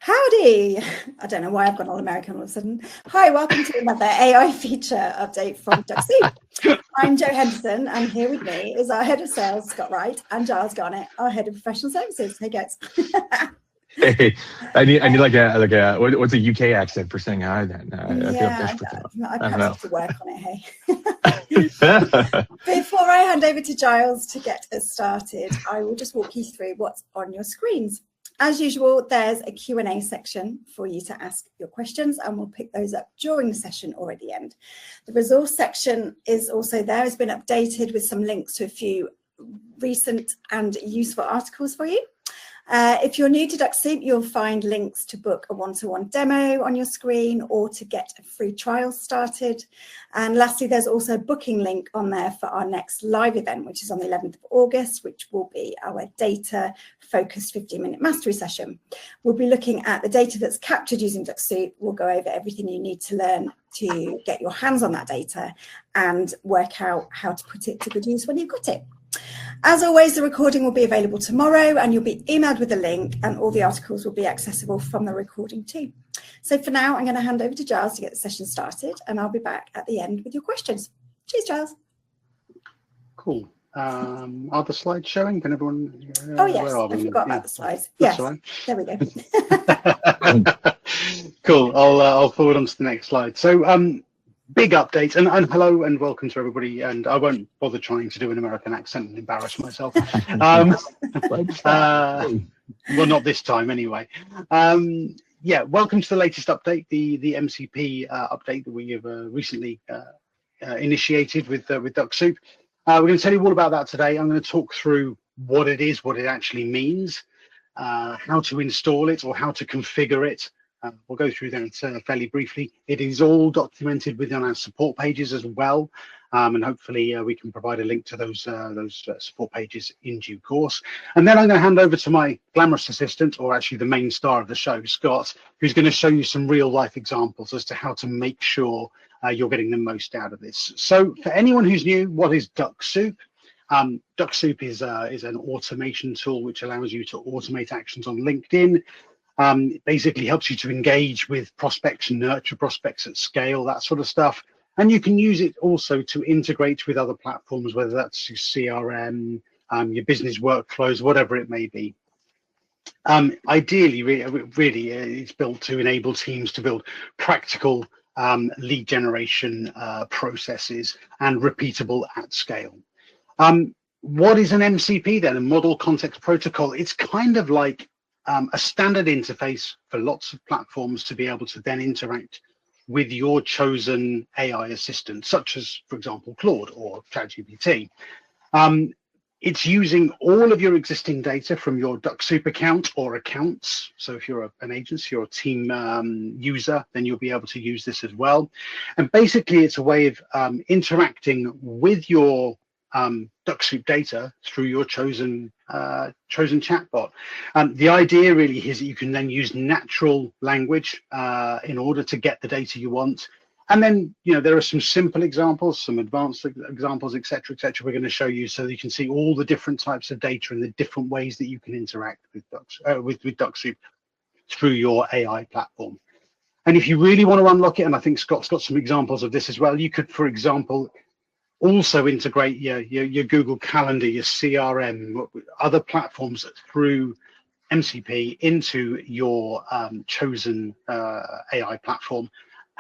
Howdy! I don't know why I've gone all American all of a sudden. Hi, welcome to another AI feature update from Dux-Soup. I'm Jo Henderson, and here with me is our head of sales, Scott Wright, and Giles Garnett, our head of professional services. Hey, guys. Hey, I need like a what's a UK accent for saying hi then? I perhaps have to work on it. Hey. Before I hand over to Giles to get us started, I will just walk you through what's on your screens. As usual, there's a Q&A section for you to ask your questions, and we'll pick those up during the session or at the end. The resource section is also there. It's been updated with some links to a few recent and useful articles for you. If you're new to Dux-Soup, you'll find links to book a one-to-one demo on your screen or to get a free trial started. And lastly, there's also a booking link on there for our next live event, which is on the 11th of August, which will be our data-focused 15-minute mastery session. We'll be looking at the data that's captured using Dux-Soup. We'll go over everything you need to learn to get your hands on that data and work out how to put it to good use when you've got it. As always, the recording will be available tomorrow, and you'll be emailed with a link, and all the articles will be accessible from the recording too. So for now, I'm going to hand over to Giles to get the session started, and I'll be back at the end with your questions. Cheers, Giles. Cool. Are the slides showing? Can everyone? Oh yes, I forgot about the slides. Yes, right. There we go. Cool. I'll forward on to the next slide. So big update, and hello and welcome to everybody, and I won't bother trying to do an American accent and embarrass myself. Well, not this time anyway. Yeah, welcome to the latest update, the MCP update that we have recently initiated with Dux-Soup. We're going to tell you all about that today. I'm going to talk through what it is, what it actually means, how to install it or how to configure it. We'll go through that fairly briefly. It is all documented within our support pages as well, and hopefully we can provide a link to those support pages in due course. And then I'm going to hand over to my glamorous assistant, or actually the main star of the show, Scott, who's going to show you some real life examples as to how to make sure you're getting the most out of this. So for anyone who's new, what is Dux-Soup? Dux-Soup is an automation tool which allows you to automate actions on LinkedIn. It basically helps you to engage with prospects, nurture prospects at scale, that sort of stuff. And you can use it also to integrate with other platforms, whether that's your CRM, your business workflows, whatever it may be. Ideally, really, it's built to enable teams to build practical lead generation processes and repeatable at scale. What is an MCP then? A model context protocol? It's kind of like a standard interface for lots of platforms to be able to then interact with your chosen AI assistant, such as, for example, Claude or ChatGPT. It's using all of your existing data from your Dux-Soup account or accounts. So if you're an agency or a team user, then you'll be able to use this as well. And basically, it's a way of interacting with your Dux-Soup data through your chosen chatbot. The idea really is that you can then use natural language in order to get the data you want. And then, there are some simple examples, some advanced examples, et cetera, we're going to show you so that you can see all the different types of data and the different ways that you can interact with Dux-Soup through your AI platform. And if you really want to unlock it, and I think Scott's got some examples of this as well, you could, for example, also integrate your Google Calendar, your CRM, other platforms through MCP into your chosen AI platform,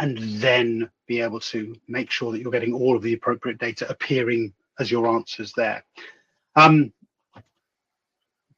and then be able to make sure that you're getting all of the appropriate data appearing as your answers there.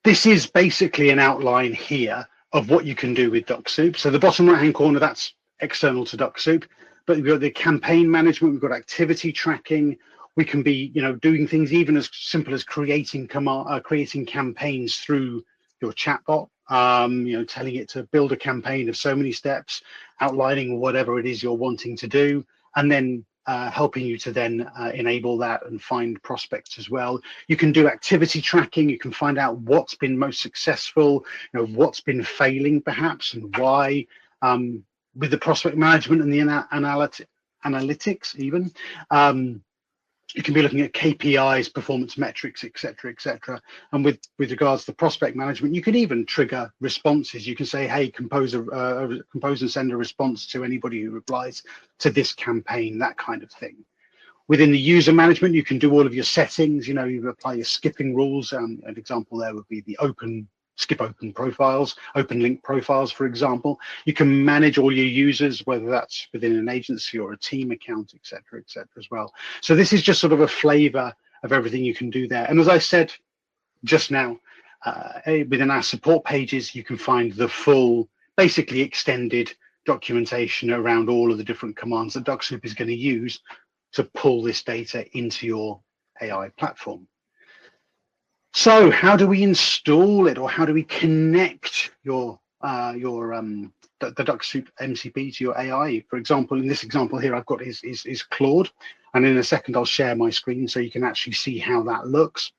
This is basically an outline here of what you can do with Dux-Soup. So the bottom right-hand corner, that's external to Dux-Soup, but we've got the campaign management, we've got activity tracking. We can be, doing things even as simple as creating campaigns through your chatbot. Telling it to build a campaign of so many steps, outlining whatever it is you're wanting to do, and then helping you to then enable that and find prospects as well. You can do activity tracking. You can find out what's been most successful, what's been failing perhaps, and why. With the prospect management and the analytics even. You can be looking at KPIs, performance metrics, etc. And with regards to prospect management, you can even trigger responses. You can say, hey, compose and send a response to anybody who replies to this campaign, that kind of thing. Within the user management, you can do all of your settings. You know, you apply your skipping rules. An example there would be the skip open profiles, open link profiles, for example. You can manage all your users, whether that's within an agency or a team account, etc. as well. So this is just sort of a flavor of everything you can do there. And as I said just now, within our support pages, you can find the full, basically extended documentation around all of the different commands that Dux-Soup is going to use to pull this data into your AI platform. So how do we install it, or how do we connect the Dux-Soup MCP to your AI? For example, in this example here, I've got is Claude, and in a second I'll share my screen so you can actually see how that looks.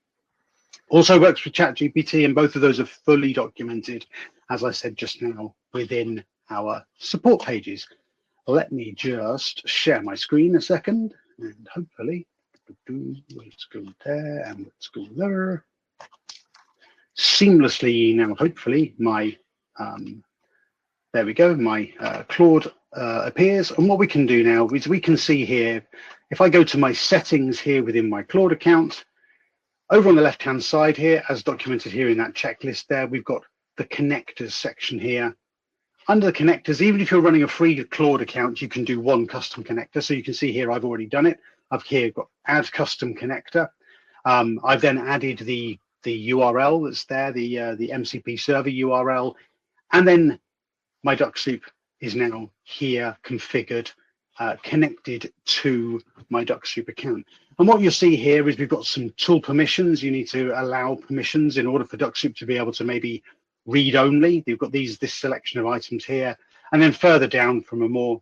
Also works with ChatGPT, and both of those are fully documented, as I said just now, within our support pages. Let me just share my screen a second, and hopefully, let's go there and let's go there. Seamlessly now, hopefully, my there we go, my Claude appears. And what we can do now is we can see here, if I go to my settings here within my Claude account, over on the left hand side here, as documented here in that checklist there, we've got the connectors section here. Under the connectors, even if you're running a free Claude account, you can do one custom connector. So you can see here, I've already done it. I've here got add custom connector. I've then added the URL that's there, the MCP server URL, and then my Dux-Soup is now here configured, connected to my Dux-Soup account. And what you'll see here is we've got some tool permissions. You need to allow permissions in order for Dux-Soup to be able to maybe read only. You've got this selection of items here, and then further down from a more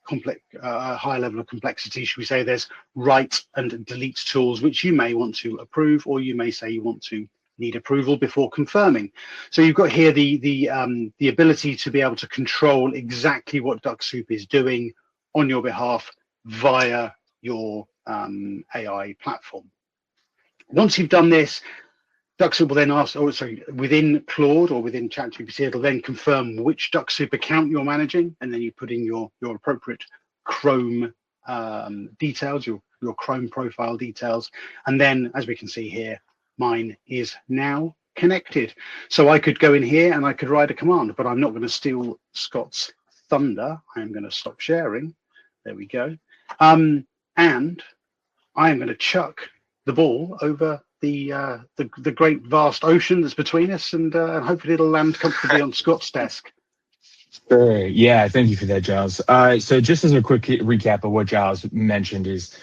complex, high level of complexity, should we say, there's write and delete tools, which you may want to approve, or you may say you want to need approval before confirming. So you've got here the ability to be able to control exactly what Dux-Soup is doing on your behalf via your AI platform. Once you've done this, Dux-Soup will then ask, within Claude or within ChatGPT, it'll then confirm which Dux-Soup account you're managing, and then you put in your appropriate Chrome details, your Chrome profile details, and then, as we can see here, mine is now connected. So I could go in here and I could write a command, but I'm not going to steal Scott's thunder. I'm going to stop sharing. There we go. And I am going to chuck the ball over the great vast ocean that's between us, and hopefully it'll land comfortably on Scott's desk. Sure. Yeah, thank you for that, Giles. So just as a quick recap of what Giles mentioned is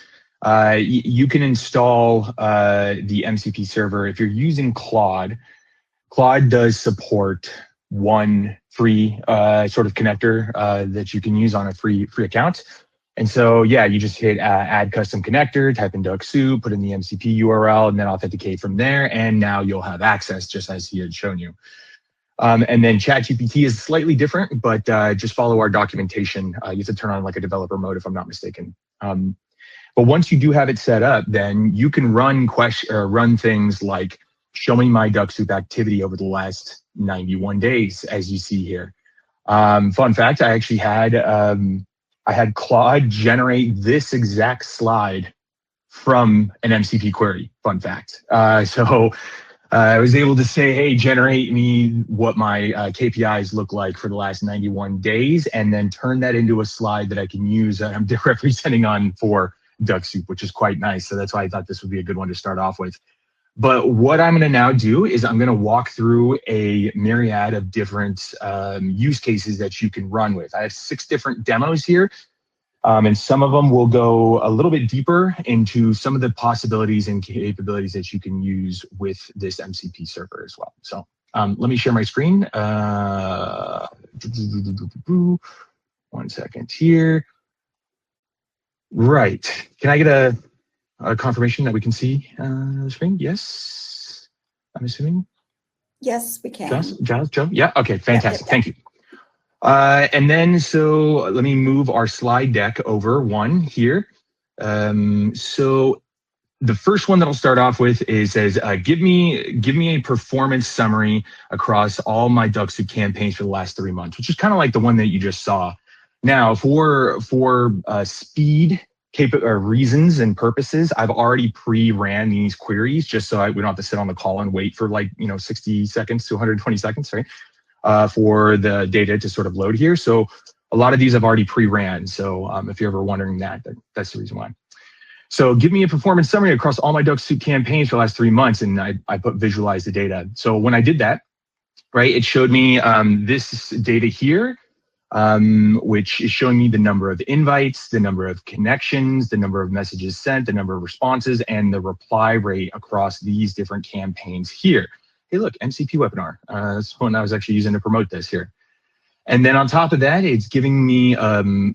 you can install the MCP server if you're using Claude. Claude does support one free sort of connector that you can use on a free account. And so, yeah, you just hit add custom connector, type in Dux-Soup, put in the MCP URL, and then authenticate from there. And now you'll have access just as he had shown you. And then ChatGPT is slightly different, but just follow our documentation. You have to turn on like a developer mode if I'm not mistaken. But once you do have it set up, then you can run things like showing my Dux-Soup activity over the last 91 days, as you see here. Fun fact, I actually had Claude generate this exact slide from an MCP query, fun fact. So I was able to say, hey, generate me what my KPIs look like for the last 91 days, and then turn that into a slide that I can use that I'm representing on for Dux-Soup, which is quite nice. So that's why I thought this would be a good one to start off with. But what I'm going to now do is I'm going to walk through a myriad of different use cases that you can run with. I have 6 different demos here, and some of them will go a little bit deeper into some of the possibilities and capabilities that you can use with this MCP server as well. So let me share my screen. 1 second here. Right. Can I get a confirmation that we can see the screen? Yes, I'm assuming. Yes, we can. Giles, Joe? Yeah, okay, fantastic. Yeah. Thank you. And then, so let me move our slide deck over one here. So the first one that I'll start off with says, give me a performance summary across all my Dux-Soup campaigns for the last 3 months, which is kind of like the one that you just saw. Now, for speed reasons and purposes, I've already pre-ran these queries just so we don't have to sit on the call and wait for 60 seconds to 120 seconds, right, for the data to sort of load here. So a lot of these I've already pre-ran. So if you're ever wondering that's the reason why. So give me a performance summary across all my Dux-Soup campaigns for the last 3 months, and I put visualize the data. So when I did that, right, it showed me this data here, which is showing me the number of invites, the number of connections, the number of messages sent, the number of responses, and the reply rate across these different campaigns here. Hey, look, MCP webinar. That's one I was actually using to promote this here. And then on top of that, it's giving me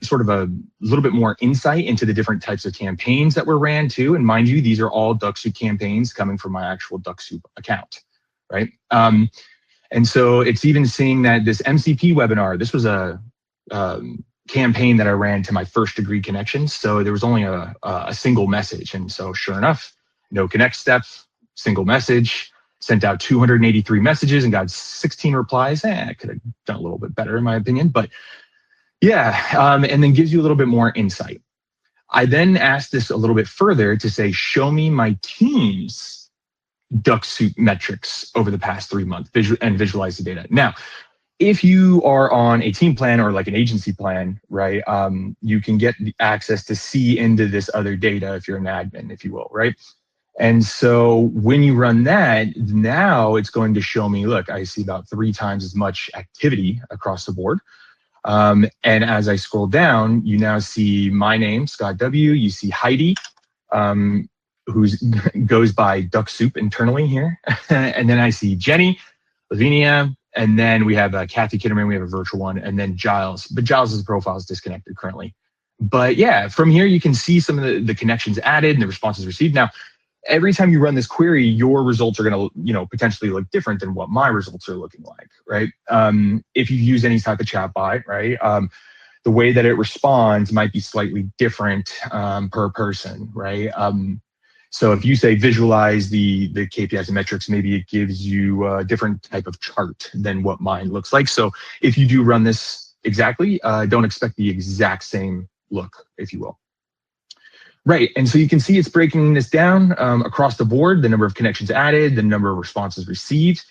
sort of a little bit more insight into the different types of campaigns that were ran too. And mind you, these are all Dux-Soup campaigns coming from my actual Dux-Soup account, right? And so it's even seeing that this MCP webinar, this was a campaign that I ran to my first degree connections. So there was only a single message. And so sure enough, no connect step, single message. Sent out 283 messages and got 16 replies. I could have done a little bit better in my opinion, but yeah, and then gives you a little bit more insight. I then asked this a little bit further to say, show me my team's Dux-Soup metrics over the past 3 months and visualize the data. Now, if you are on a team plan or like an agency plan, right, you can get the access to see into this other data if you're an admin, if you will, right? And so when you run that, now it's going to show me, look, I see about 3 times as much activity across the board. And as I scroll down, you now see my name, Scott W. You see Heidi, who goes by Dux-Soup internally here. And then I see Jenny, Lavinia, and then we have Kathy Kitterman, we have a virtual one, and then Giles. But Giles' profile is disconnected currently. But yeah, from here, you can see some of the connections added and the responses received. Now, every time you run this query, your results are going to, potentially look different than what my results are looking like, right? If you use any type of chatbot, right, the way that it responds might be slightly different per person, right? So if you say visualize the KPIs and metrics, maybe it gives you a different type of chart than what mine looks like. So if you do run this exactly, don't expect the exact same look, if you will. Right, and so you can see it's breaking this down across the board, the number of connections added, the number of responses received,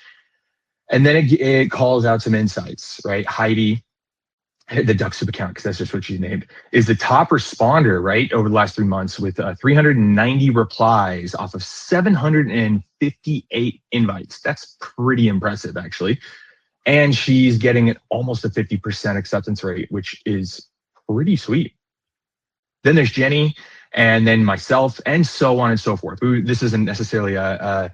and then it calls out some insights, right? Heidi, the Dux-Soup account, because that's just what she named, is the top responder, right, over the last 3 months with 390 replies off of 758 invites. That's pretty impressive, actually. And she's getting almost a 50% acceptance rate, which is pretty sweet. Then there's Jenny, and then myself, and so on and so forth. This isn't necessarily a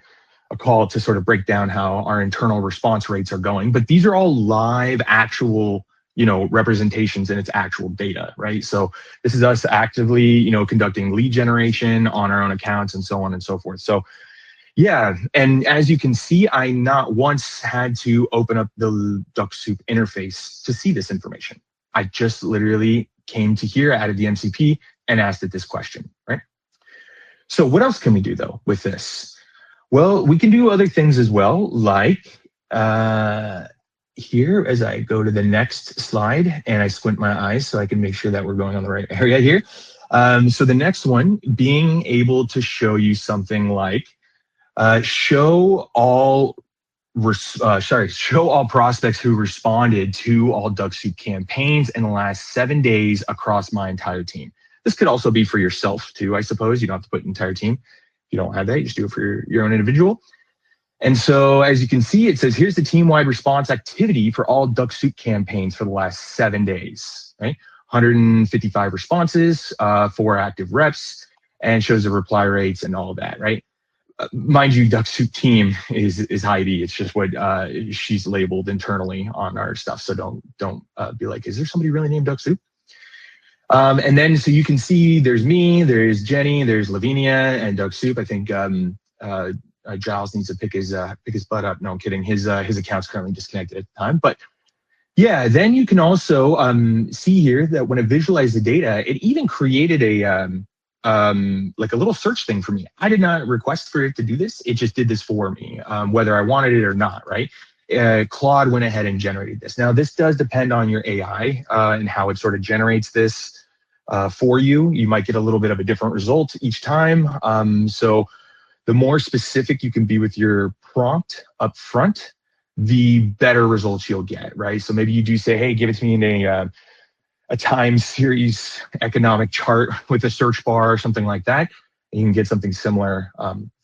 call to sort of break down how our internal response rates are going, but these are all live, actual, representations in its actual data, right? So this is us actively, conducting lead generation on our own accounts and so on and so forth. So yeah, and as you can see, I not once had to open up the Dux-Soup interface to see this information. I just literally came to here, added the MCP, and asked it this question, right? So what else can we do though with this? Well, we can do other things as well, like here, as I go to the next slide and I squint my eyes so I can make sure that we're going on the right area here. So the next one, being able to show you something like show all prospects who responded to all Dux-Soup campaigns in the last 7 days across my entire team. This could also be for yourself too, I suppose. You don't have to put an entire team. If you don't have that, you just do it for your own individual. And so as you can see, it says, here's the team-wide response activity for all Dux-Soup campaigns for the last 7 days, right? 155 responses, 4 active reps, and shows the reply rates and all of that, right? Mind you, Dux-Soup team is Heidi. It's just what she's labeled internally on our stuff. So don't be like, is there somebody really named Dux-Soup? And then so you can see there's me, there's Jenny, there's Lavinia, and Dux-Soup. I think Giles needs to pick his butt up. No, I'm kidding. His account's currently disconnected at the time. But yeah, then you can also see here that when I visualize the data, it even created like a little search thing for me. I did not request for it to do this. It just did this for me, whether I wanted it or not, right? Claude went ahead and generated this. Now, this does depend on your AI and how it sort of generates this for you. You might get a little bit of a different result each time. So the more specific you can be with your prompt up front, the better results you'll get, right? So maybe you do say, hey, give it to me in a time series economic chart with a search bar or something like that. And you can get something similar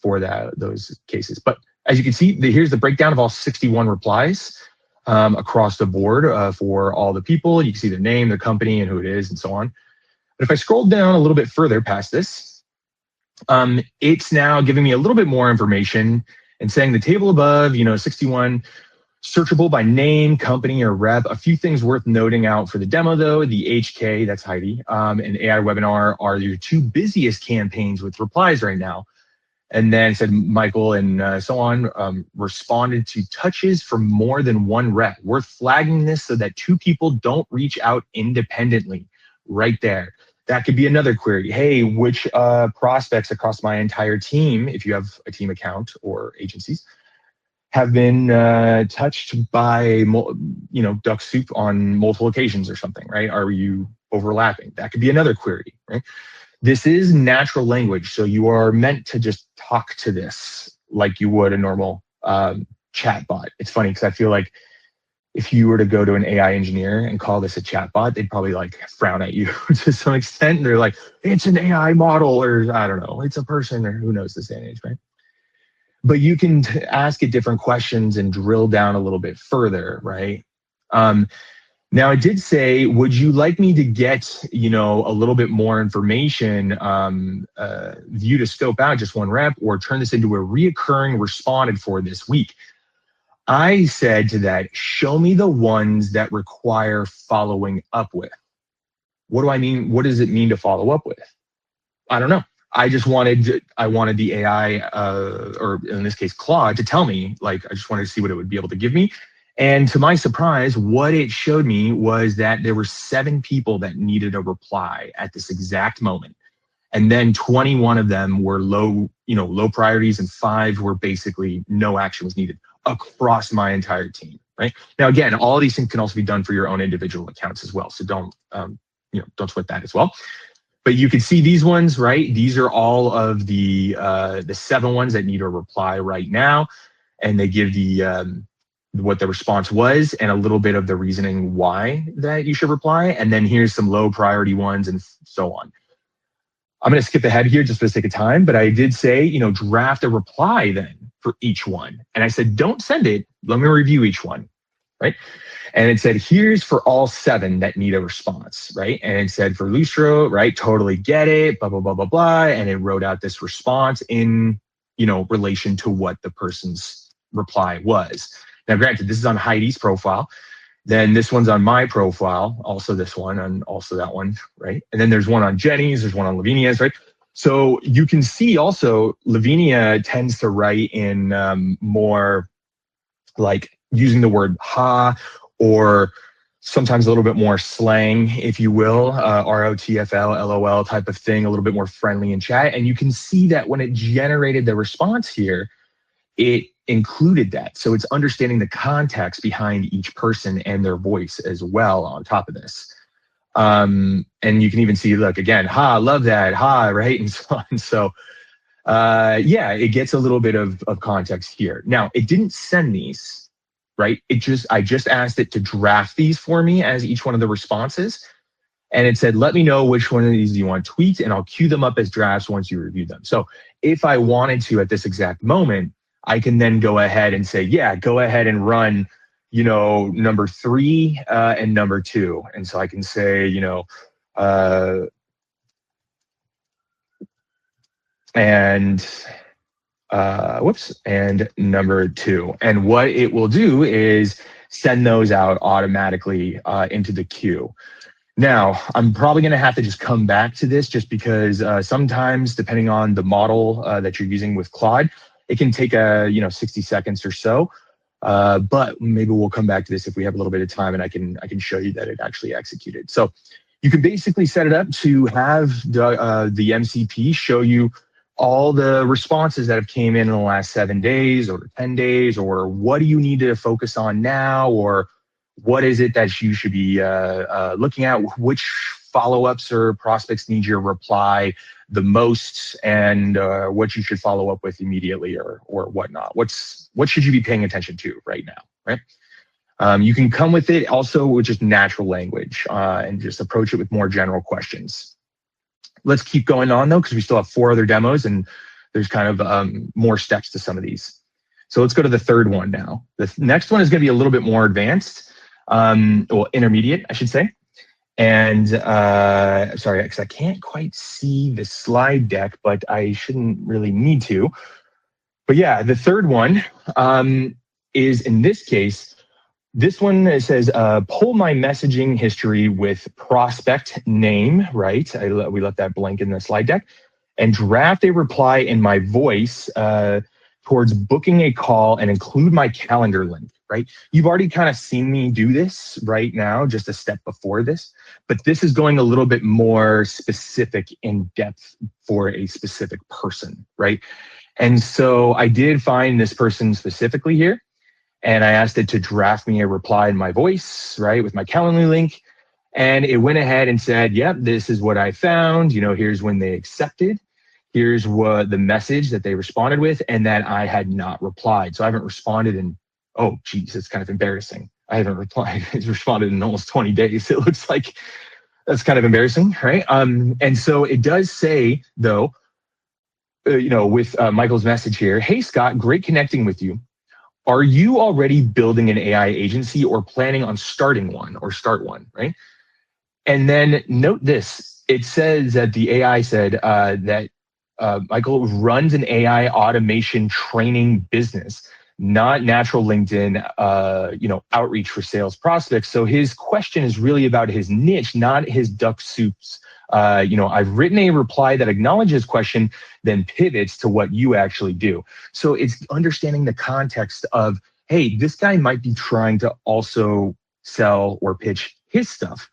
for those cases. But as you can see, here's the breakdown of all 61 replies across the board for all the people. You can see their name, their company, and who it is, and so on. But if I scroll down a little bit further past this, it's now giving me a little bit more information and saying the table above, 61 searchable by name, company, or rep. A few things worth noting out for the demo, though. The HK, that's Heidi, and AI Webinar are your two busiest campaigns with replies right now. And then said Michael and so on responded to touches from more than one rep. Worth flagging this so that two people don't reach out independently. Right there. That could be another query. Hey, which prospects across my entire team, if you have a team account or agencies, have been touched by Dux-Soup on multiple occasions or something, right? Are you overlapping? That could be another query, right? This is natural language, so you are meant to just talk to this like you would a normal chat bot. It's funny because I feel like if you were to go to an AI engineer and call this a chat bot, they'd probably like frown at you to some extent. They're like, it's an AI model, or I don't know, it's a person, or who knows this day and age, right? But you can ask it different questions and drill down a little bit further, right? Now, I did say, would you like me to get, a little bit more information, view to scope out just one rep, or turn this into a reoccurring responded for this week? I said to that, show me the ones that require following up with. What do I mean? What does it mean to follow up with? I don't know. I wanted the AI, or in this case, Claude, to tell me, I just wanted to see what it would be able to give me. And to my surprise, what it showed me was that there were 7 people that needed a reply at this exact moment. And then 21 of them were low priorities, and 5 were basically no action was needed across my entire team, right? Now, again, all of these things can also be done for your own individual accounts as well. So don't sweat that as well. But you can see these ones, right? These are all of the 7 ones that need a reply right now. And they give the what the response was and a little bit of the reasoning why that you should reply. And then here's some low priority ones and so on. I'm going to skip ahead here just for the sake of time, but I did say, draft a reply then for each one. And I said, don't send it. Let me review each one, right? And it said, here's for all 7 that need a response, right? And it said for Lustro, right? Totally get it, blah, blah, blah, blah, blah. And it wrote out this response in, relation to what the person's reply was. Now, granted, this is on Heidi's profile. Then this one's on my profile, also this one, and also that one, right? And then there's one on Jenny's, there's one on Lavinia's, right? So you can see also Lavinia tends to write in more like using the word ha, or sometimes a little bit more slang, if you will, ROTFL, LOL type of thing, a little bit more friendly in chat. And you can see that when it generated the response here, it included that. So it's understanding the context behind each person and their voice as well on top of this. And you can even see, look, again, ha, love that, ha, right? And so on. So yeah, it gets a little bit of context here. Now, it didn't send these, right? I just asked it to draft these for me as each one of the responses. And it said, let me know which one of these you want tweaked, and I'll queue them up as drafts once you review them. So if I wanted to at this exact moment, I can then go ahead and say, yeah, go ahead and run, number 3 and number 2. And so I can say, and number 2. And what it will do is send those out automatically into the queue. Now, I'm probably going to have to just come back to this just because sometimes, depending on the model that you're using with Claude, it can take 60 seconds or so. But maybe we'll come back to this if we have a little bit of time, and I can show you that it actually executed. So You can basically set it up to have the MCP show you all the responses that have came in the last 7 days or 10 days, or what do you need to focus on now, or what is it that you should be looking at, which follow-ups or prospects need your reply the most, and what you should follow up with immediately, or whatnot. What should you be paying attention to right now, right? You can come with it also with just natural language and just approach it with more general questions. Let's keep going on though, because we still have 4 other demos and there's kind of more steps to some of these. So let's go to the third one now. The next one is going to be a little bit more advanced, well, intermediate, I should say. And sorry, because I can't quite see the slide deck, but I shouldn't really need to. But yeah, the third one is, in this case, this one, it says, pull my messaging history with prospect name, right? We left that blank in the slide deck, and draft a reply in my voice towards booking a call and include my calendar link, right? You've already kind of seen me do this right now, just a step before this, but this is going a little bit more specific in depth for a specific person, right? And so I did find this person specifically here, and I asked it to draft me a reply in my voice, right, with my calendar link. And it went ahead and said, yep, this is what I found. You know, here's when they accepted. Here's what the message that they responded with, and that I had not replied. So I haven't responded in, oh, geez, it's kind of embarrassing. I haven't replied. It's responded in almost 20 days. It looks like that's kind of embarrassing, right? And so it does say, though, you know, with Michael's message here, hey, Scott, great connecting with you. Are you already building an AI agency or planning on starting one or start one, right? And then note this, it says that the AI said that Michael runs an AI automation training business, not natural LinkedIn, you know, outreach for sales prospects. So his question is really about his niche, not his Dux-Soup's. You know, I've written a reply that acknowledges question, then pivots to what you actually do. So it's understanding the context of, hey, this guy might be trying to also sell or pitch his stuff,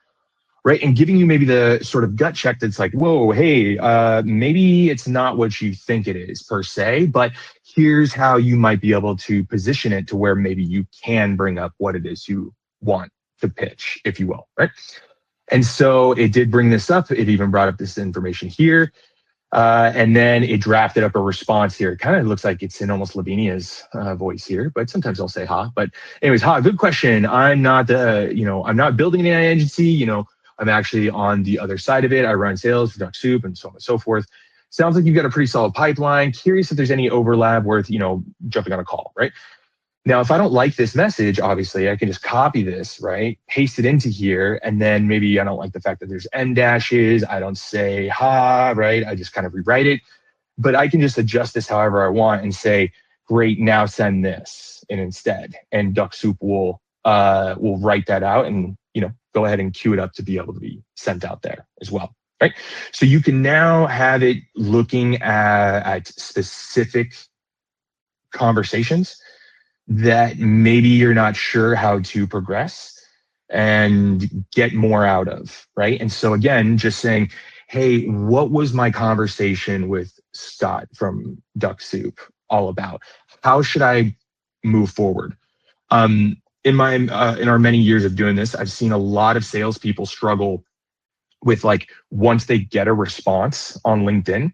right? And giving you maybe the sort of gut check that's like, whoa, hey, maybe it's not what you think it is per se, but here's how you might be able to position it to where maybe you can bring up what it is you want to pitch, if you will, right? And so it did bring this up. It even brought up this information here. And then it drafted up a response here. It kind of looks like it's in almost Lavinia's voice here, but sometimes I'll say ha. But anyways, ha, good question. I'm not, you know, I'm not building an AI agency. You know, I'm actually on the other side of it. I run sales for Dux-Soup and so on and so forth. Sounds like you've got a pretty solid pipeline. Curious if there's any overlap worth, you know, jumping on a call, right? Now, if I don't like this message, obviously I can just copy this, right? Paste it into here. And then maybe I don't like the fact that there's end dashes. I don't say ha, right? I just kind of rewrite it, but I can just adjust this however I want and say, great, now send this in instead. And Dux-Soup will write that out and, you know, go ahead and queue it up to be able to be sent out there as well, right? So you can now have it looking at specific conversations that maybe you're not sure how to progress and get more out of, right? And so again, just saying, hey, what was my conversation with Scott from Dux-Soup all about? How should I move forward? In our many years of doing this, I've seen a lot of salespeople struggle with, like, once they get a response on LinkedIn,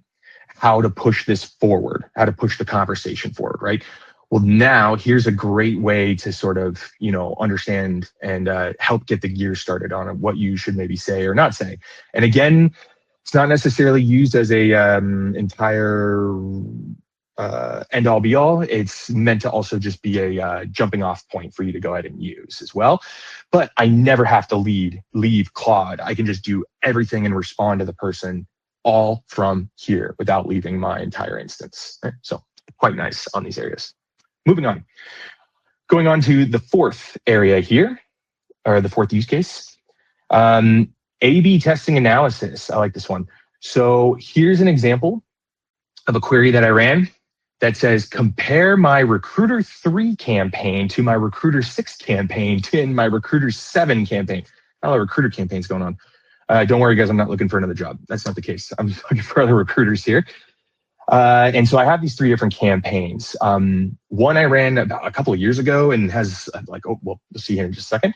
how to push this forward, how to push the conversation forward, right? Well, now here's a great way to sort of, you know, understand and help get the gears started on what you should maybe say or not say. And again, it's not necessarily used as a entire end all be all. It's meant to also just be a jumping off point for you to go ahead and use as well. But I never have to leave Claude. I can just do everything and respond to the person all from here without leaving my entire instance. Right? So quite nice on these areas. Moving on, going on to the fourth area here, or the fourth use case, A/B testing analysis. I like this one. So here's an example of a query that I ran that says, compare my Recruiter 3 campaign to my Recruiter 6 campaign to my Recruiter 7 campaign. A lot of Recruiter campaigns going on. Don't worry, guys, I'm not looking for another job. That's not the case. I'm just looking for other recruiters here. And so I have these 3 different campaigns. One I ran about a couple of years ago and has like, oh, well, we'll see here in just a second.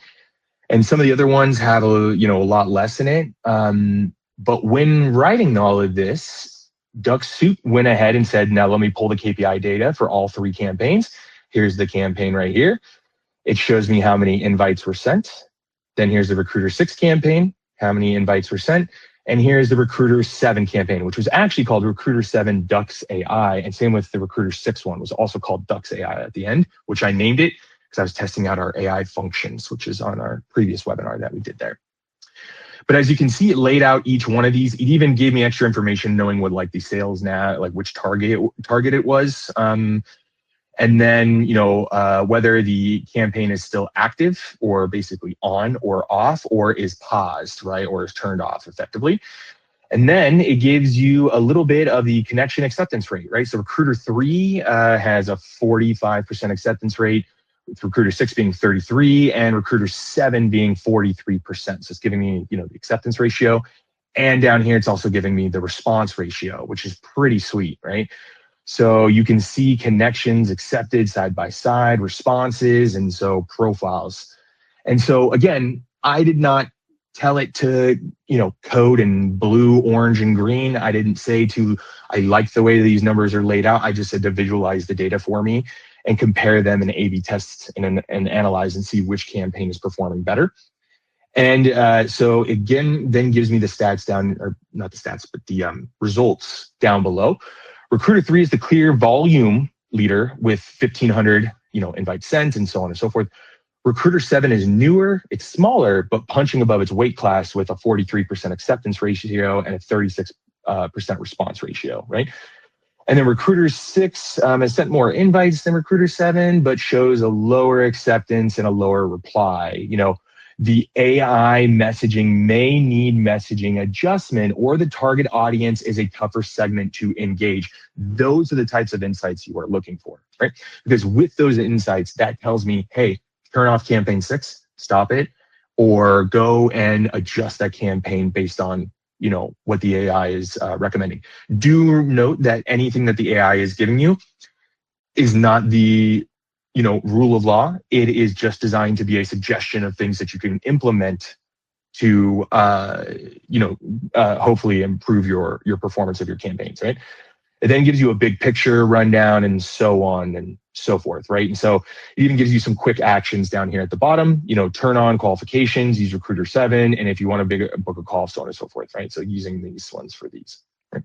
And some of the other ones have a lot less in it. But when writing all of this, Dux-Soup went ahead and said, now let me pull the KPI data for all 3 campaigns. Here's the campaign right here. It shows me how many invites were sent. Then here's the Recruiter 6 campaign, how many invites were sent. And here's the Recruiter 7 campaign, which was actually called Recruiter 7 Dux AI. And same with the Recruiter 6 one, was also called Dux AI at the end, which I named it because I was testing out our AI functions, which is on our previous webinar that we did there. But as you can see, it laid out each one of these. It even gave me extra information knowing what like the sales now, like which target it was. And then, whether the campaign is still active or basically on or off or is paused, right? Or is turned off effectively. And then it gives you a little bit of the connection acceptance rate, right? So Recruiter 3 has a 45% acceptance rate, with Recruiter 6 being 33 and Recruiter 7 being 43%. So it's giving me, the acceptance ratio. And down here, it's also giving me the response ratio, which is pretty sweet, right? So you can see connections accepted side by side, responses, and so profiles. And so again, I did not tell it to, code in blue, orange, and green. I didn't say I like the way these numbers are laid out. I just said to visualize the data for me and compare them in A/B tests and analyze and see which campaign is performing better. And so again, then gives me the stats down, or not the stats, but the results down below. Recruiter 3 is the clear volume leader with 1,500, invites sent and so on and so forth. Recruiter 7 is newer, it's smaller, but punching above its weight class with a 43% acceptance ratio and a 36% response ratio, right? And then Recruiter 6 has sent more invites than Recruiter 7, but shows a lower acceptance and a lower reply. The AI messaging may need messaging adjustment, or the target audience is a tougher segment to engage. Those are the types of insights you are looking for, right? Because with those insights, that tells me, hey, turn off campaign 6, stop it, or go and adjust that campaign based on, what the AI is recommending. Do note that anything that the AI is giving you is not the rule of law. It is just designed to be a suggestion of things that you can implement to, hopefully improve your performance of your campaigns, right? It then gives you a big picture rundown and so on and so forth, right? And so it even gives you some quick actions down here at the bottom, turn on qualifications, use Recruiter 7, and if you want to book a call, so on and so forth, right? So using these ones for these, right?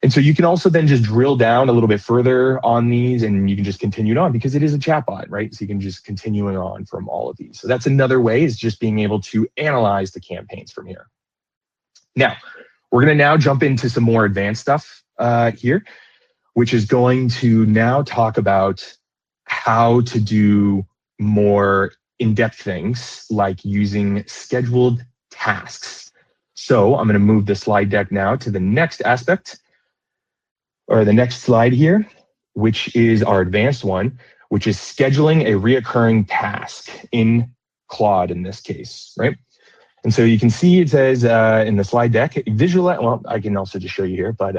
And so you can also then just drill down a little bit further on these, and you can just continue it on because it is a chatbot, right? So you can just continue it on from all of these. So that's another way, is just being able to analyze the campaigns from here. Now, we're going to now jump into some more advanced stuff here, which is going to now talk about how to do more in-depth things like using scheduled tasks. So I'm going to move the slide deck now to the next aspect, or the next slide here, which is our advanced one, which is scheduling a reoccurring task in Claude in this case, right? And so you can see it says in the slide deck, visualize, well, I can also just show you here, but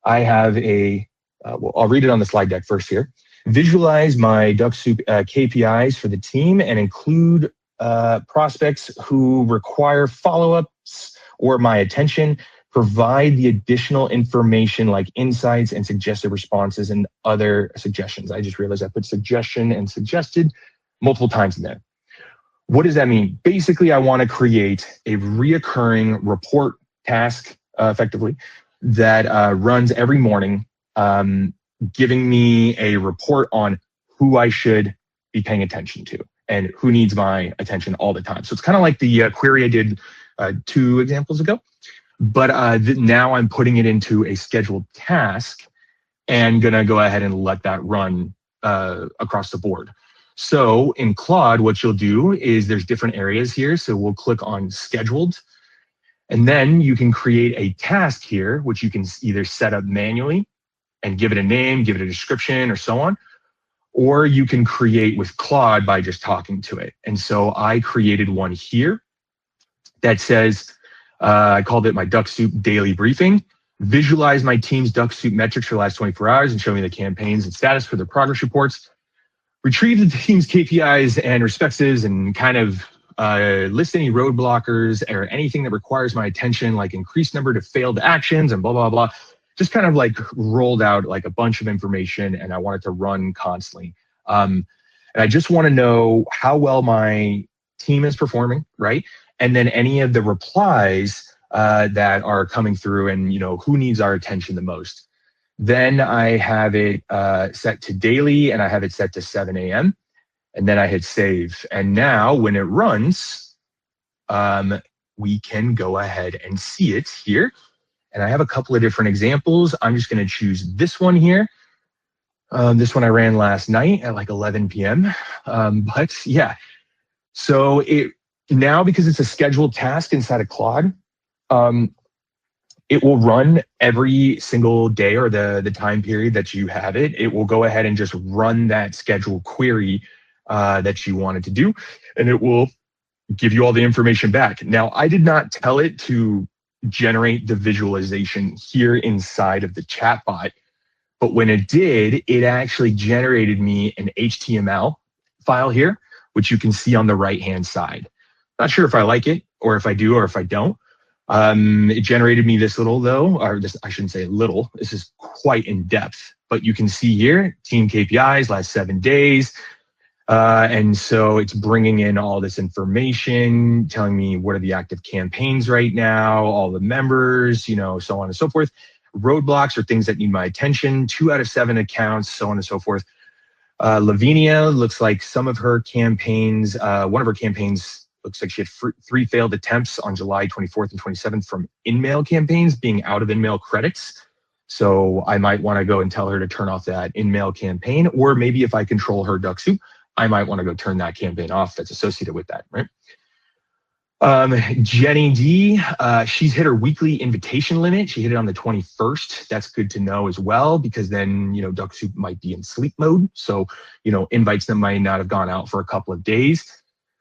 I have well, I'll read it on the slide deck first here. Visualize my Dux-Soup KPIs for the team and include prospects who require follow-ups or my attention. Provide the additional information like insights and suggested responses and other suggestions. I just realized I put suggestion and suggested multiple times in there. What does that mean? Basically, I want to create a reoccurring report task effectively that runs every morning, giving me a report on who I should be paying attention to and who needs my attention all the time. So it's kind of like the query I did 2 examples ago. But now I'm putting it into a scheduled task and gonna go ahead and let that run across the board. So in Claude, what you'll do is there's different areas here. So we'll click on scheduled, and then you can create a task here, which you can either set up manually and give it a name, give it a description or so on, or you can create with Claude by just talking to it. And so I created one here that says, I called it my Dux-Soup daily briefing. Visualize my team's Dux-Soup metrics for the last 24 hours and show me the campaigns and status for their progress reports. Retrieve the team's KPIs and respectives and kind of list any roadblockers or anything that requires my attention, like increased number to failed actions and blah, blah, blah. Just kind of like rolled out like a bunch of information, and I want it to run constantly. And I just want to know how well my team is performing, right? And then any of the replies that are coming through, and who needs our attention the most. Then I have it set to daily, and I have it set to 7 a.m. And then I hit save. And now when it runs, we can go ahead and see it here. And I have a couple of different examples. I'm just going to choose this one here. This one I ran last night at like 11 p.m. But yeah, so now because it's a scheduled task inside of Claude, it will run every single day or the time period that you have it. It will go ahead and just run that scheduled query that you wanted to do, and it will give you all the information back. Now, I did not tell it to generate the visualization here inside of the chatbot, but when it did, it actually generated me an HTML file here, which you can see on the right-hand side. Not sure if I like it, or if I do, or if I don't. It generated me this little though, or this, I shouldn't say little, this is quite in depth, but you can see here, team KPIs, last 7 days. And so it's bringing in all this information, telling me what are the active campaigns right now, all the members, so on and so forth. Roadblocks or things that need my attention, 2 out of 7 accounts, so on and so forth. Lavinia looks like some of her campaigns, one of her campaigns looks like she had 3 failed attempts on July 24th and 27th from in-mail campaigns being out of in-mail credits. So I might want to go and tell her to turn off that in-mail campaign, or maybe if I control her Dux-Soup, I might want to go turn that campaign off that's associated with that, right? Jenny D, she's hit her weekly invitation limit. She hit it on the 21st. That's good to know as well, because then, Dux-Soup might be in sleep mode. So, invites that might not have gone out for a couple of days.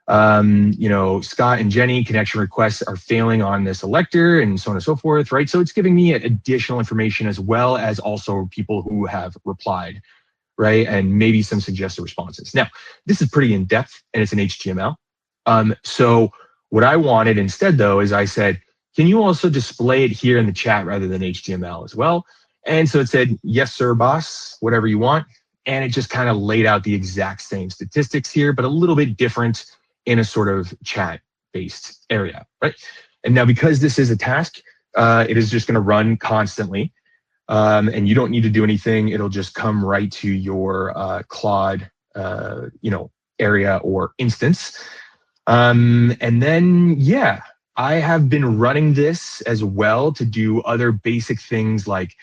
Scott and Jenny, connection requests are failing on this elector and so on and so forth, right? So it's giving me additional information as well as also people who have replied, right? And maybe some suggested responses. Now, this is pretty in-depth and it's an HTML. So what I wanted instead though, is I said, can you also display it here in the chat rather than HTML as well? And so it said, yes, sir, boss, whatever you want. And it just kind of laid out the exact same statistics here, but a little bit different in a sort of chat-based area, right? And now because this is a task, it is just gonna run constantly. And you don't need to do anything. It'll just come right to your Claude, area or instance. And then, yeah, I have been running this as well to do other basic things like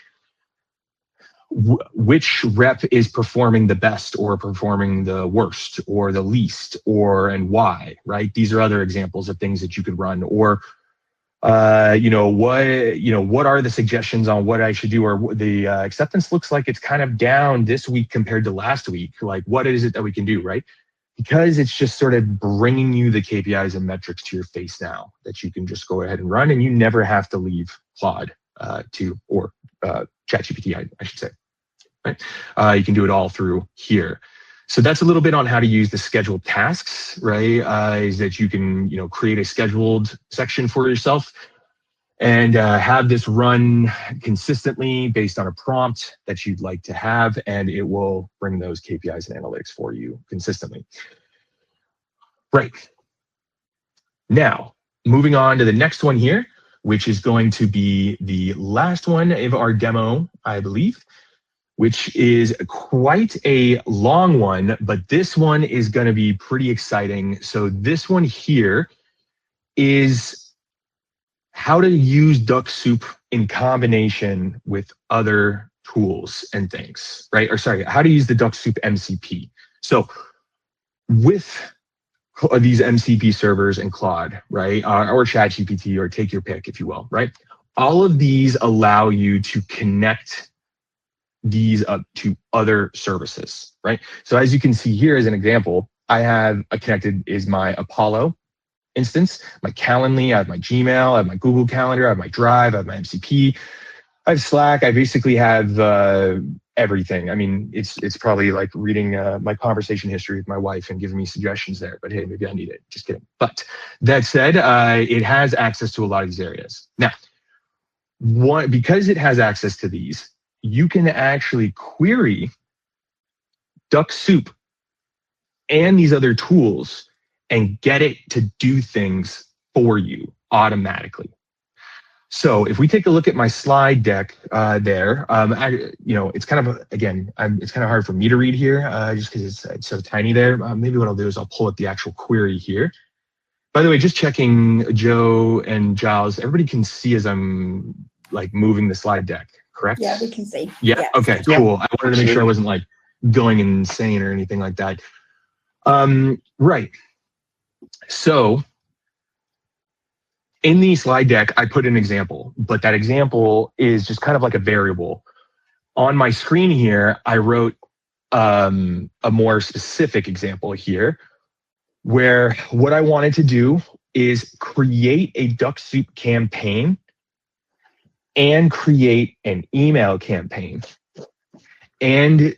which rep is performing the best or performing the worst or the least, and why, right? These are other examples of things that you could run, or what are the suggestions on what I should do, or the acceptance looks like it's kind of down this week compared to last week. Like, what is it that we can do, right? Because it's just sort of bringing you the KPIs and metrics to your face now that you can just go ahead and run, and you never have to leave Claude or ChatGPT, I should say, right? You can do it all through here. So that's a little bit on how to use the scheduled tasks, right? Is that you can, create a scheduled section for yourself and have this run consistently based on a prompt that you'd like to have, and it will bring those KPIs and analytics for you consistently. Right. Now, moving on to the next one here, which is going to be the last one of our demo, I believe, which is quite a long one, but this one is going to be pretty exciting. So this one here is how to use Dux-Soup in combination with other tools and things, right? Or sorry, how to use the Dux-Soup MCP. So with these MCP servers and Claude, right? Or ChatGPT, or take your pick, if you will, right? All of these allow you to connect these up to other services, right? So as you can see here as an example, I have connected is my Apollo instance, my Calendly, I have my Gmail, I have my Google Calendar, I have my Drive, I have my MCP, I have Slack. I basically have everything. I mean, it's probably like reading my conversation history with my wife and giving me suggestions there, but hey, maybe I need it. Just kidding. But that said, it has access to a lot of these areas. Now, because it has access to these, you can actually query Dux-Soup and these other tools and get it to do things for you automatically. So if we take a look at my slide deck there, it's kind of, again, it's kind of hard for me to read here just because it's so tiny there. Maybe what I'll do is I'll pull up the actual query here. By the way, just checking Joe and Giles, everybody can see as I'm like moving the slide deck, correct? Yeah, we can see. Yeah, okay, cool. I wanted to make sure I wasn't like going insane or anything like that. Right, so in the slide deck, I put an example, but that example is just kind of like a variable. On my screen here, I wrote a more specific example here, where what I wanted to do is create a Dux-Soup campaign and create an email campaign and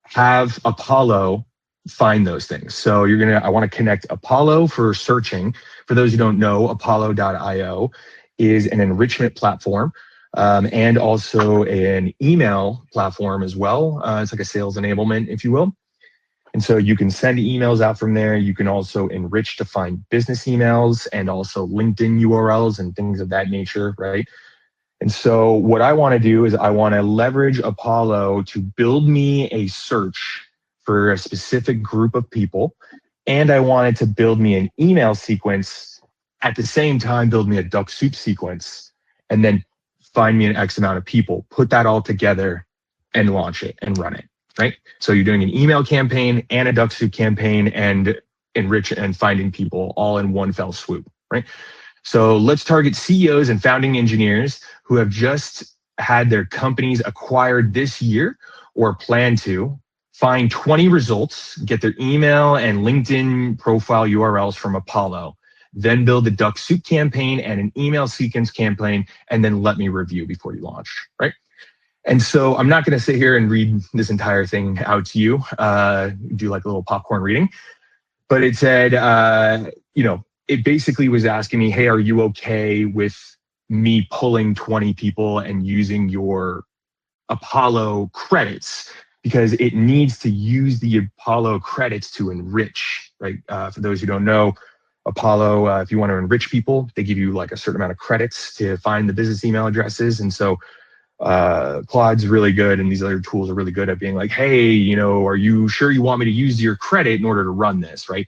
have Apollo find those things. So I want to connect Apollo for searching. For those who don't know, Apollo.io is an enrichment platform and also an email platform as well. It's like a sales enablement, if you will. And so you can send emails out from there. You can also enrich to find business emails and also LinkedIn URLs and things of that nature, right? And so what I want to do is I want to leverage Apollo to build me a search for a specific group of people. And I wanted to build me an email sequence at the same time, build me a Dux-Soup sequence, and then find me an X amount of people, put that all together and launch it and run it, right? So you're doing an email campaign and a Dux-Soup campaign and enrich and finding people all in one fell swoop, right? So let's target CEOs and founding engineers who have just had their companies acquired this year or plan to. Find 20 results, get their email and LinkedIn profile URLs from Apollo, then build a Dux-Soup campaign and an email sequence campaign, and then let me review before you launch, right? And so I'm not going to sit here and read this entire thing out to you, do like a little popcorn reading, but it said, it basically was asking me, hey, are you okay with me pulling 20 people and using your Apollo credits? Because it needs to use the Apollo credits to enrich, right? For those who don't know, Apollo, if you want to enrich people, they give you like a certain amount of credits to find the business email addresses. And so Claude's really good, and these other tools are really good at being like, hey, are you sure you want me to use your credit in order to run this, right?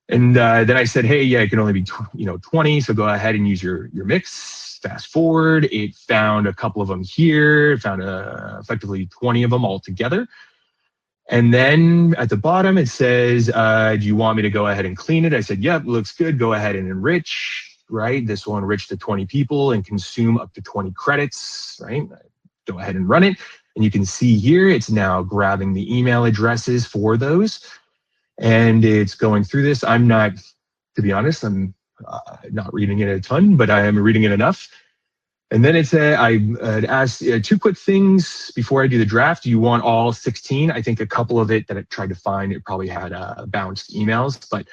And then I said, hey, yeah, it can only be 20, so go ahead and use your mix. Fast forward, it found a couple of them here, it found effectively 20 of them all together. And then at the bottom, it says, do you want me to go ahead and clean it? I said, yep, looks good. Go ahead and enrich, right? This will enrich to 20 people and consume up to 20 credits, right? Go ahead and run it. And you can see here, it's now grabbing the email addresses for those. And it's going through this. I'm not, to be honest, I'm not reading it a ton, but I am reading it enough. And then it said, I asked two quick things before I do the draft. Do you want all 16? I think a couple of it that I tried to find, it probably had bounced emails, but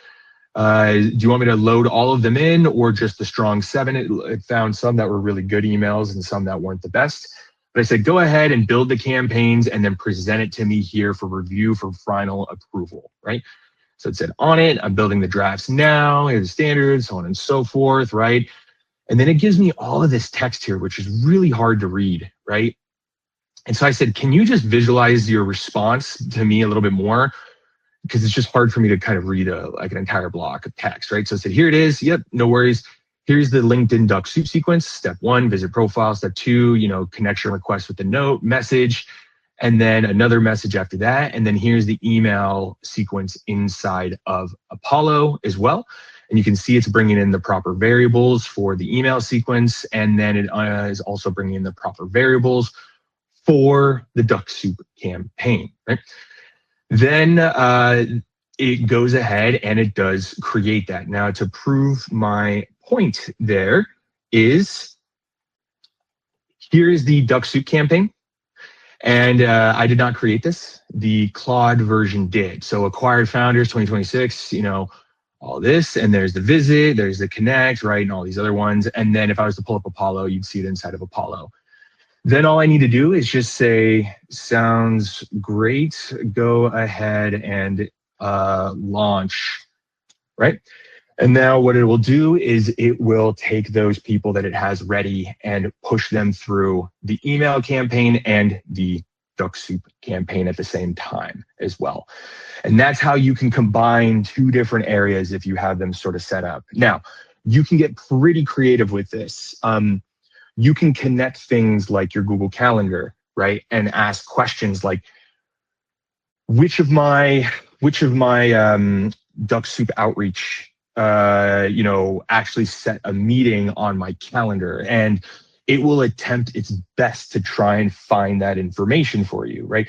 do you want me to load all of them in or just the strong 7? It found some that were really good emails and some that weren't the best. But I said, go ahead and build the campaigns and then present it to me here for review for final approval, right? So it said on it, I'm building the drafts now, here's the standards, so on and so forth, right? And then it gives me all of this text here, which is really hard to read, right? And so I said, can you just visualize your response to me a little bit more? Because it's just hard for me to kind of read like an entire block of text, right? So I said, here it is. Yep, no worries. Here's the LinkedIn Dux-Soup sequence. Step 1, visit profile. Step 2, connection request with the note, message, and then another message after that. And then here's the email sequence inside of Apollo as well. And you can see it's bringing in the proper variables for the email sequence. And then it is also bringing in the proper variables for the Dux-Soup campaign, right? Then it goes ahead and it does create that. Now, to prove my point there is, here is the Dux-Soup campaign. And I did not create this. The Claude version did. So acquired founders 2026, all this, and there's the visit, there's the connect, right, and all these other ones. And then if I was to pull up Apollo, you'd see it inside of Apollo. Then all I need to do is just say, sounds great, go ahead and launch, right? And now what it will do is it will take those people that it has ready and push them through the email campaign and the Dux-Soup campaign at the same time as well. And that's how you can combine two different areas if you have them sort of set up. Now, you can get pretty creative with this. You can connect things like your Google Calendar, right? And ask questions like, which of my Dux-Soup outreach actually set a meeting on my calendar, and it will attempt its best to try and find that information for you, right?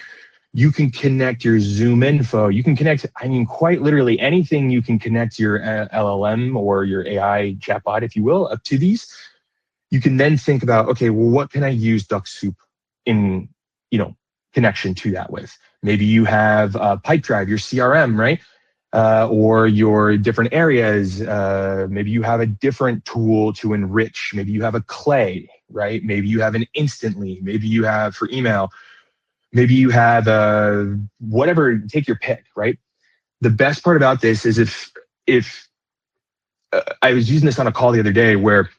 You can connect your Zoom info. You can connect, quite literally anything you can connect your LLM or your AI chatbot, if you will, up to these. You can then think about, okay, well, what can I use Dux-Soup in, connection to that with? Maybe you have Pipedrive, your CRM, right? Or your different areas. Maybe you have a different tool to enrich. Maybe you have a Clay, right? Maybe you have an Instantly. Maybe you have for email. Maybe you have whatever. Take your pick, right? The best part about this is if I was using this on a call the other day where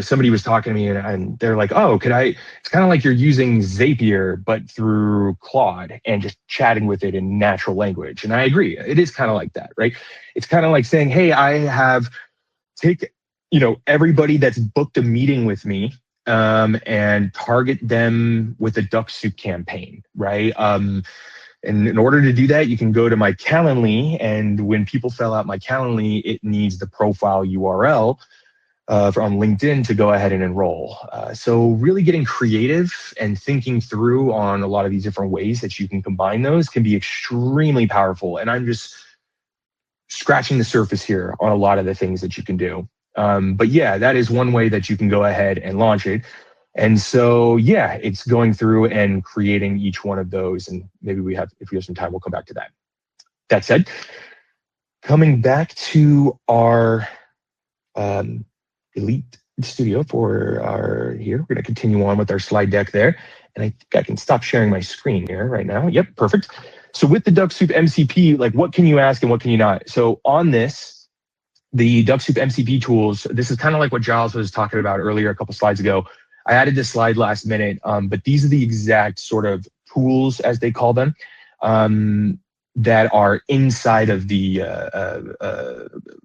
somebody was talking to me and they're like, oh, it's kind of like you're using Zapier, but through Claude and just chatting with it in natural language. And I agree. It is kind of like that, right? It's kind of like saying, hey, take everybody that's booked a meeting with me and target them with a Dux-Soup campaign, right? And in order to do that, you can go to my Calendly. And when people fill out my Calendly, it needs the profile URL on LinkedIn to go ahead and enroll. So really getting creative and thinking through on a lot of these different ways that you can combine those can be extremely powerful. And I'm just scratching the surface here on a lot of the things that you can do. But yeah, that is one way that you can go ahead and launch it. And so, yeah, it's going through and creating each one of those. And maybe if we have some time, we'll come back to that. That said, coming back to our Elite Studio for our here. We're going to continue on with our slide deck there. And I think I can stop sharing my screen here right now. Yep, perfect. So with the Dux-Soup MCP, like what can you ask and what can you not? So on this, the Dux-Soup MCP tools, this is kind of like what Giles was talking about earlier a couple slides ago. I added this slide last minute, but these are the exact sort of tools, as they call them, that are inside of the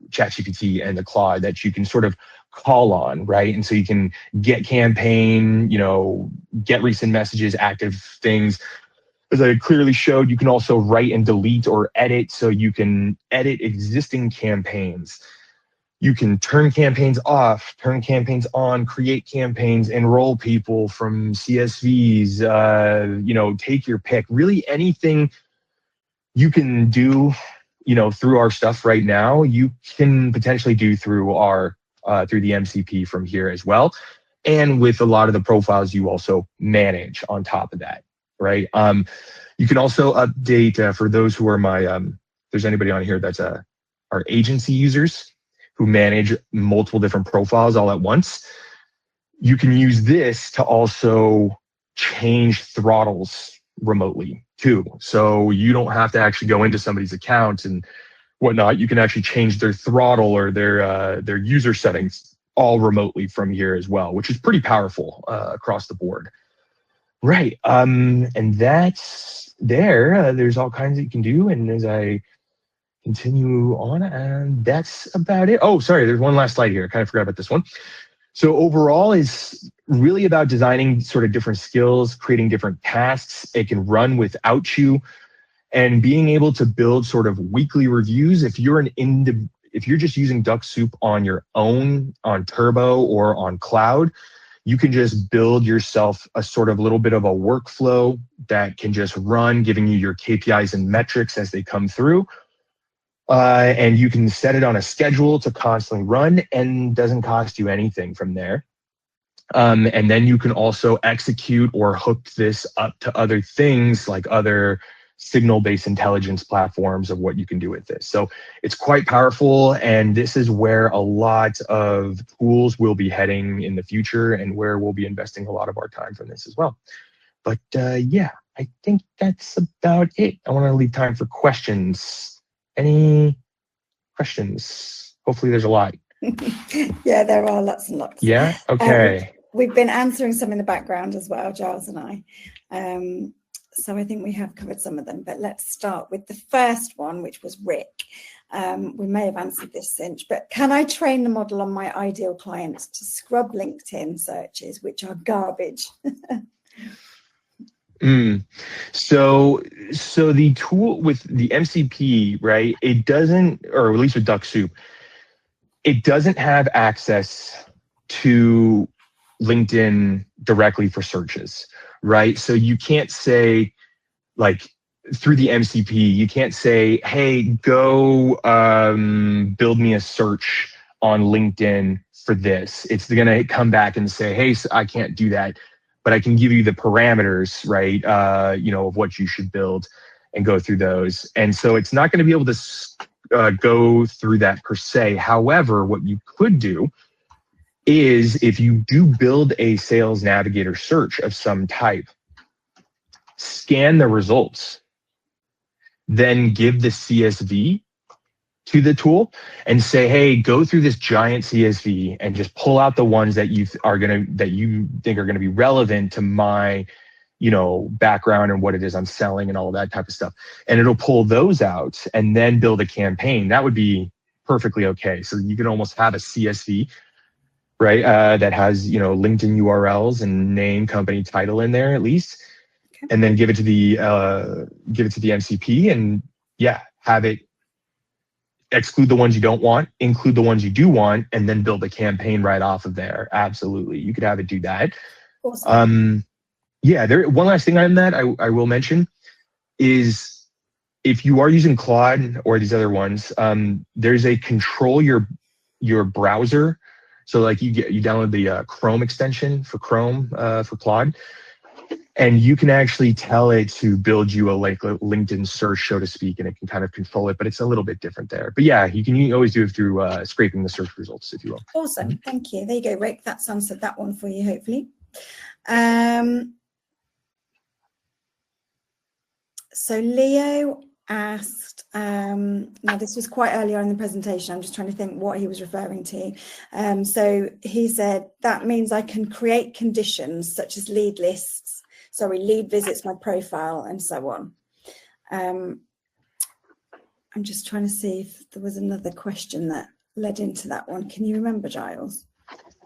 ChatGPT and the Claude that you can sort of call on, right? And so you can get campaign, get recent messages, active things. As I clearly showed, you can also write and delete or edit. So you can edit existing campaigns. You can turn campaigns off, turn campaigns on, create campaigns, enroll people from CSVs, take your pick. Really anything you can do, through our stuff right now, you can potentially do through through the MCP from here as well. And with a lot of the profiles you also manage on top of that, right? You can also update for those who are if there's anybody on here that's our agency users who manage multiple different profiles all at once. You can use this to also change throttles remotely too. So you don't have to actually go into somebody's account and whatnot. You can actually change their throttle or their user settings all remotely from here as well, which is pretty powerful across the board. Right. And that's there. There's all kinds that you can do. And as I continue on, and that's about it. Oh, sorry. There's one last slide here. I kind of forgot about this one. So overall is really about designing sort of different skills, creating different tasks. It can run without you, and being able to build sort of weekly reviews. If you're just using Dux-Soup on your own, on Turbo or on Cloud, you can just build yourself a sort of little bit of a workflow that can just run, giving you your KPIs and metrics as they come through. And you can set it on a schedule to constantly run and doesn't cost you anything from there. And then you can also execute or hook this up to other things like other signal-based intelligence platforms of what you can do with this. So it's quite powerful, and this is where a lot of tools will be heading in the future and where we'll be investing a lot of our time from this as well. But yeah, I think that's about it. I want to leave time for questions. Any questions? Hopefully there's a lot. Yeah, there are lots and lots. Yeah, okay. We've been answering some in the background as well, Giles and I. So I think we have covered some of them, but let's start with the first one, which was Rick. We may have answered this, Cinch, but can I train the model on my ideal clients to scrub LinkedIn searches, which are garbage? So the tool with the MCP, right, it doesn't, or at least with Dux-Soup, it doesn't have access to LinkedIn directly for searches, right? So you can't say, like, through the MCP, you can't say, hey, go build me a search on LinkedIn for this. It's going to come back and say, hey, I can't do that, but I can give you the parameters, right, of what you should build and go through those. And so it's not going to be able to go through that per se. However, what you could do is if you do build a sales navigator search of some type, scan the results, then give the CSV to the tool and say, hey, go through this giant CSV and just pull out the ones that you think are gonna be relevant to my background and what it is I'm selling and all of that type of stuff. And it'll pull those out and then build a campaign. That would be perfectly okay. So you can almost have a CSV, right? That has, LinkedIn URLs and name, company, title in there at least, okay. And then give it to the MCP, and yeah, have it exclude the ones you don't want, include the ones you do want, and then build a campaign right off of there. Absolutely, you could have it do that. Awesome. Yeah, one last thing on that I will mention is if you are using Claude or these other ones, there's a control your browser. So like you download the Chrome extension for Chrome for Claude, and you can actually tell it to build you a LinkedIn search, so to speak, and it can kind of control it, but it's a little bit different there. But yeah, you always do it through scraping the search results, if you will. Awesome, thank you. There you go, Rick. That's answered that one for you, hopefully. So Leo asked, now this was quite earlier in the presentation, I'm just trying to think what he was referring to. So he said, that means I can create conditions such as lead visits, my profile, and so on. I'm just trying to see if there was another question that led into that one. Can you remember, Giles?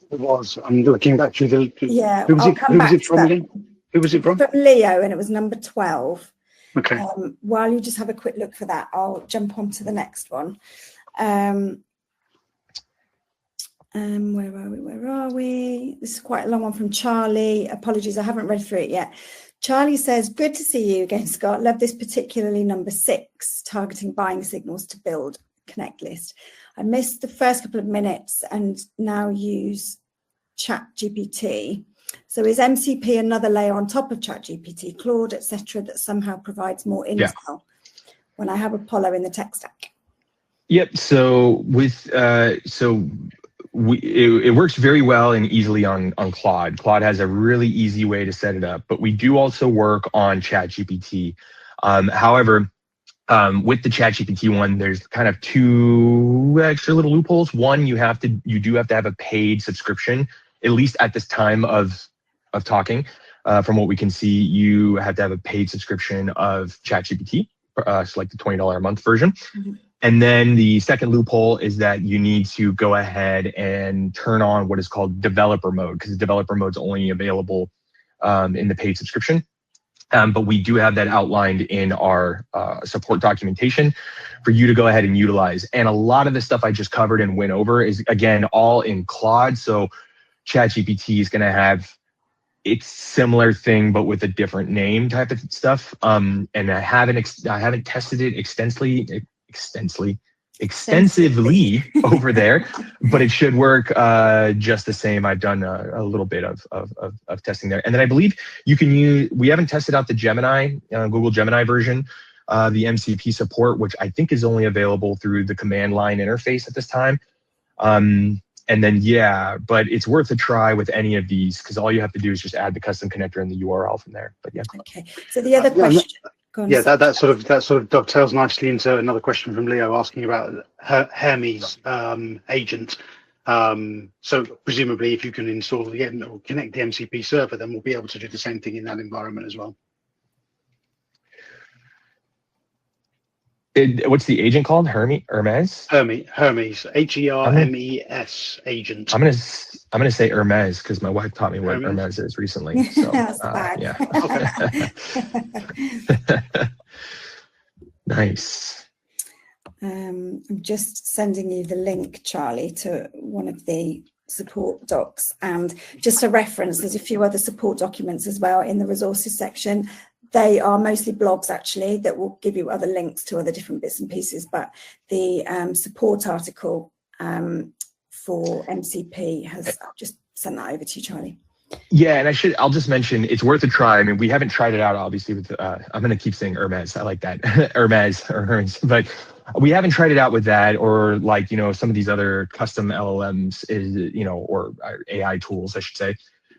It was. I'm looking back through the... Yeah, who was it from again? Who was it from? From Leo, and it was number 12. Okay. While you just have a quick look for that, I'll jump on to the next one. Where are we? This is quite a long one from Charlie. Apologies, I haven't read through it yet. Charlie says, good to see you again, Scott. Love this, particularly number 6, targeting buying signals to build connect list. I missed the first couple of minutes and now use ChatGPT. So is MCP another layer on top of ChatGPT, Claude, etc., that somehow provides more intel when I have Apollo in the tech stack? Yep. So with it works very well and easily on Claude. Claude has a really easy way to set it up, but we do also work on ChatGPT. However, with the ChatGPT one, there's kind of 2 extra little loopholes. One, you do have to have a paid subscription, at least at this time of talking. From what we can see, you have to have a paid subscription of ChatGPT, so like the $20 a month version. Mm-hmm. And then the second loophole is that you need to go ahead and turn on what is called developer mode, because developer mode is only available in the paid subscription. But we do have that outlined in our support documentation for you to go ahead and utilize. And a lot of the stuff I just covered and went over is, again, all in Claude. So ChatGPT is going to have its similar thing, but with a different name type of stuff. And I haven't tested it extensively extensively over there, but it should work just the same. I've done a little bit of testing there. And then I believe you can use, we haven't tested out the Gemini, Google Gemini version, the MCP support, which I think is only available through the command line interface at this time. And then, yeah, but it's worth a try with any of these because all you have to do is just add the custom connector and the URL from there. But yeah. Okay. So the other question. Yeah, that sort of dovetails nicely into another question from Leo asking about Hermes agent. So presumably, if you can install or connect the MCP server, then we'll be able to do the same thing in that environment as well. What's the agent called? Hermes? Hermes, Hermes agent. I'm gonna say Hermes because my wife taught me what Hermes is recently. So yeah. Okay. Nice. I'm just sending you the link, Charlie, to one of the support docs, and just a reference. There's a few other support documents as well in the resources section. They are mostly blogs, actually, that will give you other links to other different bits and pieces. But the support article for MCP has just sent that over to you, Charlie. Yeah, and I'll just mention it's worth a try. I mean, we haven't tried it out, obviously, with I'm going to keep saying Hermes. I like that. Hermes, but we haven't tried it out with that, or like, some of these other custom LLMs or AI tools, I should say.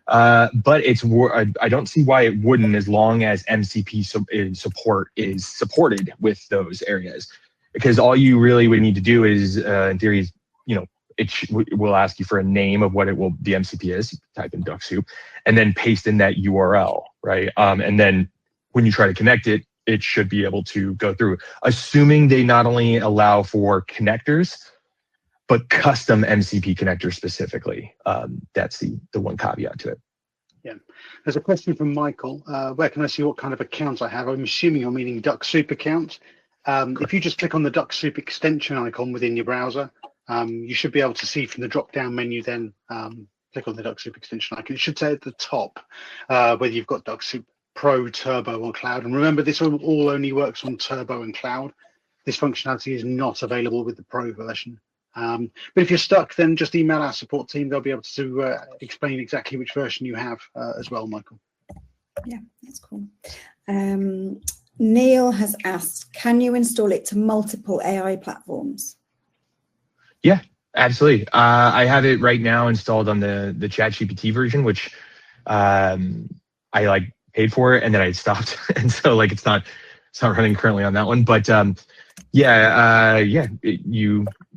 But I don't see why it wouldn't, as long as MCP support is supported with those areas, because all you really would need to do is, in theory, it will ask you for a name of what the MCP is. You type in Dux-Soup, and then paste in that URL, right? And then when you try to connect it, it should be able to go through, assuming they not only allow for connectors, but custom MCP connectors specifically. That's the one caveat to it. Yeah. There's a question from Michael. Where can I see what kind of accounts I have? I'm assuming you're meaning Dux-Soup account. If you just click on the Dux-Soup extension icon within your browser, you should be able to see from the drop-down menu then, click on the Dux-Soup extension icon. It should say at the top whether you've got Dux-Soup Pro, Turbo, or Cloud. And remember, this all only works on Turbo and Cloud. This functionality is not available with the Pro version. But if you're stuck, then just email our support team. They'll be able to explain exactly which version you have as well, Michael. Yeah, that's cool. Neil has asked, can you install it to multiple AI platforms? Yeah, absolutely. I have it right now installed on the ChatGPT version, which I paid for it and then I stopped, and so it's not running currently on that one. But you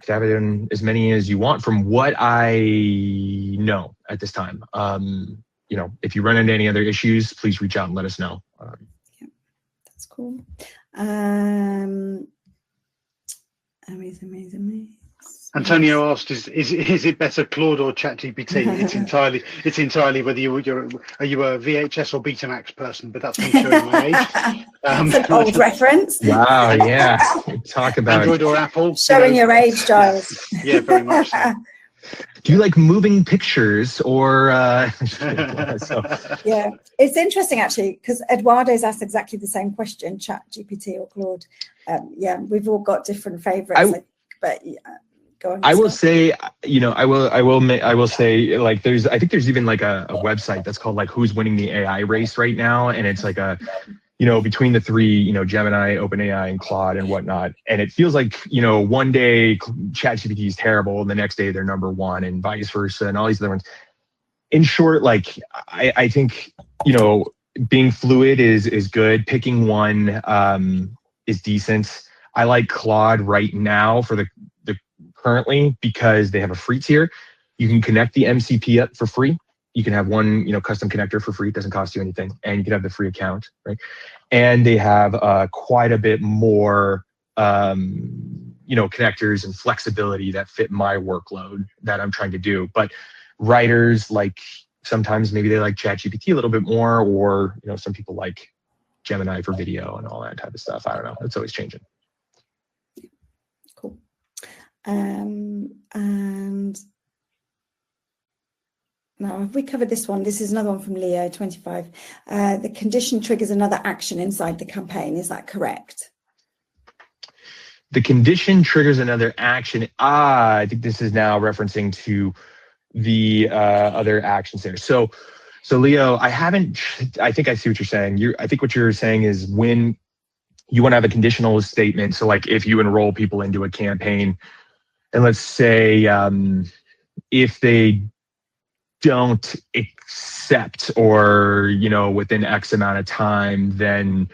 could have it in as many as you want, from what I know at this time. If you run into any other issues, please reach out and let us know. Yeah, that's cool. Amazing. Antonio asked, "Is it better Claude or ChatGPT?" It's entirely whether are you a VHS or Betamax person, but that's me showing my age. It's an old reference. Wow, yeah. Talk about Android or Apple. Showing your age, Giles. Yeah, very much so. Do you like moving pictures or? Yeah, it's interesting actually, because Eduardo's asked exactly the same question: ChatGPT or Claude. Yeah, we've all got different favorites, but yeah. I will say, I will say, I think there's even like a website that's called who's winning the AI race right now. And it's like between the three, Gemini, OpenAI, and Claude and whatnot. And it feels like, one day ChatGPT is terrible and the next day they're number one, and vice versa, and all these other ones. In short, I think, being fluid is good. Picking one is decent. I like Claude right now for the currently, because they have a free tier. You can connect the MCP up for free. You can have one, custom connector for free. It doesn't cost you anything, and you can have the free account, right? And they have quite a bit more, connectors and flexibility that fit my workload that I'm trying to do. But writers, sometimes maybe they like ChatGPT a little bit more, or some people like Gemini for video and all that type of stuff. I don't know. It's always changing. Cool. And now, have we covered this one? This is another one from Leo 25. The condition triggers another action inside the campaign. Is that correct? the condition triggers another action. I think this is now referencing to the other actions there. So Leo, I think I see what you're saying. I think what you're saying is when you want to have a conditional statement. So like if you enroll people into a campaign, and let's say if they don't accept or, within X amount of time, then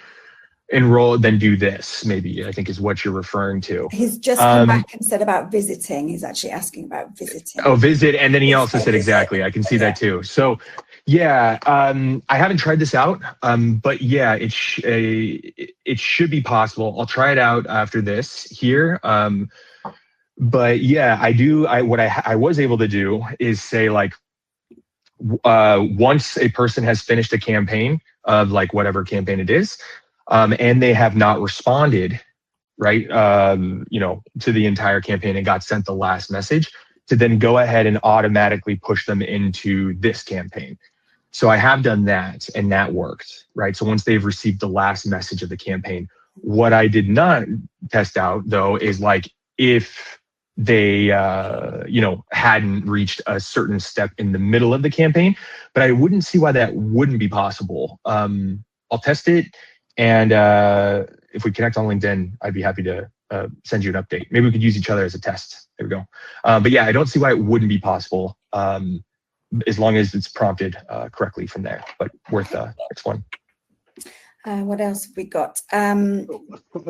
enroll, then do this, maybe, I think is what you're referring to. He's just come back and said about visiting. He's actually asking about visiting. Oh, visit. And then he also said exactly. I can see that too. So yeah, I haven't tried this out, but yeah, it should be possible. I'll try it out after this here. But yeah, what I was able to do is say like, once a person has finished a campaign of like whatever campaign it is, and they have not responded, right, to the entire campaign and got sent the last message, to then go ahead and automatically push them into this campaign. So I have done that, and that worked, right? So once they've received the last message of the campaign, what I did not test out though is like if they hadn't reached a certain step in the middle of the campaign, but I wouldn't see why that wouldn't be possible. I'll test it, and if we connect on LinkedIn, I'd be happy to send you an update. Maybe we could use each other as a test. There we go. But yeah, I don't see why it wouldn't be possible, as long as it's prompted correctly from there, but worth exploring. What else have we got? A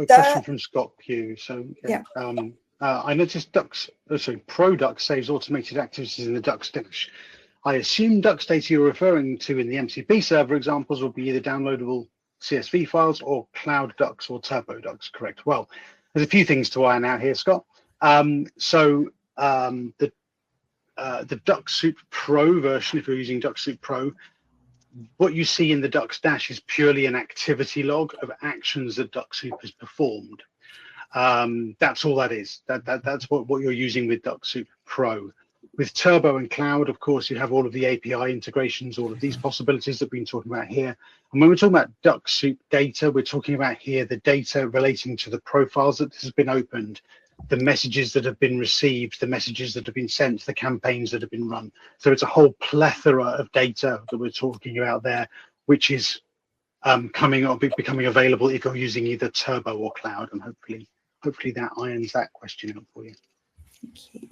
question from Scott Pugh. So yeah. I noticed Pro Dux saves automated activities in the Dux dash. I assume Dux data you're referring to in the MCP server examples will be either downloadable CSV files or Cloud Dux or Turbo Dux, correct? Well, there's a few things to iron out here, Scott. The Dux-Soup Pro version, if you're using Dux-Soup Pro, what you see in the Dux dash is purely an activity log of actions that Dux-Soup has performed. That's all that is. That's what you're using with Dux-Soup Pro. With Turbo and Cloud, of course, you have all of the API integrations, all of these possibilities that we've been talking about here. And when we're talking about Dux-Soup data, we're talking about here the data relating to the profiles that has been opened, the messages that have been received, the messages that have been sent, the campaigns that have been run. So it's a whole plethora of data that we're talking about there, which is becoming available if you're using either Turbo or Cloud, and hopefully that irons that question out for you. Thank you.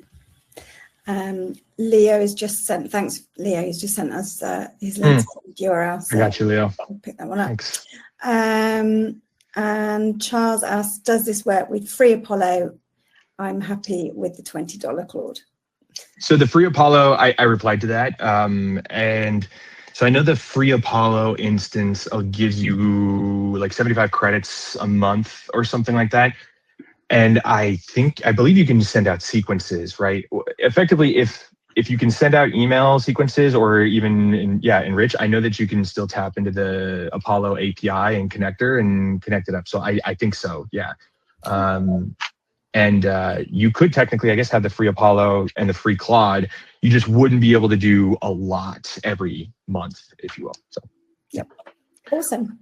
Leo has just sent, thanks Leo, he's just sent us his latest URL. So I got you, Leo. I'll pick that one up. Thanks. And Charles asks, does this work with free Apollo? I'm happy with the $20 Claude. So the free Apollo, I replied to that. And so I know the free Apollo instance gives you like 75 credits a month or something like that. And I believe you can send out sequences, right? Effectively, if you can send out email sequences or even enrich, I know that you can still tap into the Apollo API and connector and connect it up. So I think so, yeah. And you could technically, I guess, have the free Apollo and the free Claude. You just wouldn't be able to do a lot every month, if you will. So, yep, awesome.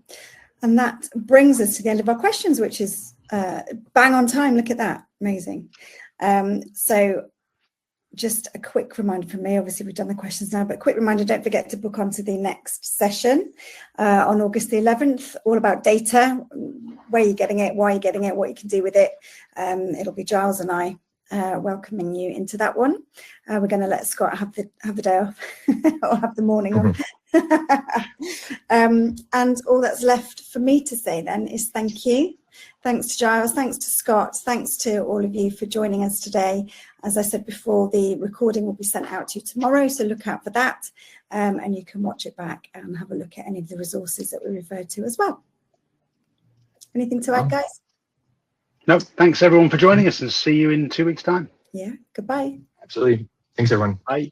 And that brings us to the end of our questions, which is bang on time. Look at that, amazing. So just a quick reminder from me, obviously we've done the questions now, but quick reminder, don't forget to book onto the next session on August the 11th, all about data, where you're getting it, why you're getting it, what you can do with it. It'll be Giles and I welcoming you into that one. We're going to let Scott have the day off or have the morning off. And all that's left for me to say then is thank you. Thanks to Giles, thanks to Scott, thanks to all of you for joining us today. As I said before, the recording will be sent out to you tomorrow, so look out for that, and you can watch it back and have a look at any of the resources that we referred to as well. Anything to add, guys? No, thanks everyone for joining us, and see you in 2 weeks' time. Yeah, goodbye. absolutely. Thanks, everyone. Bye.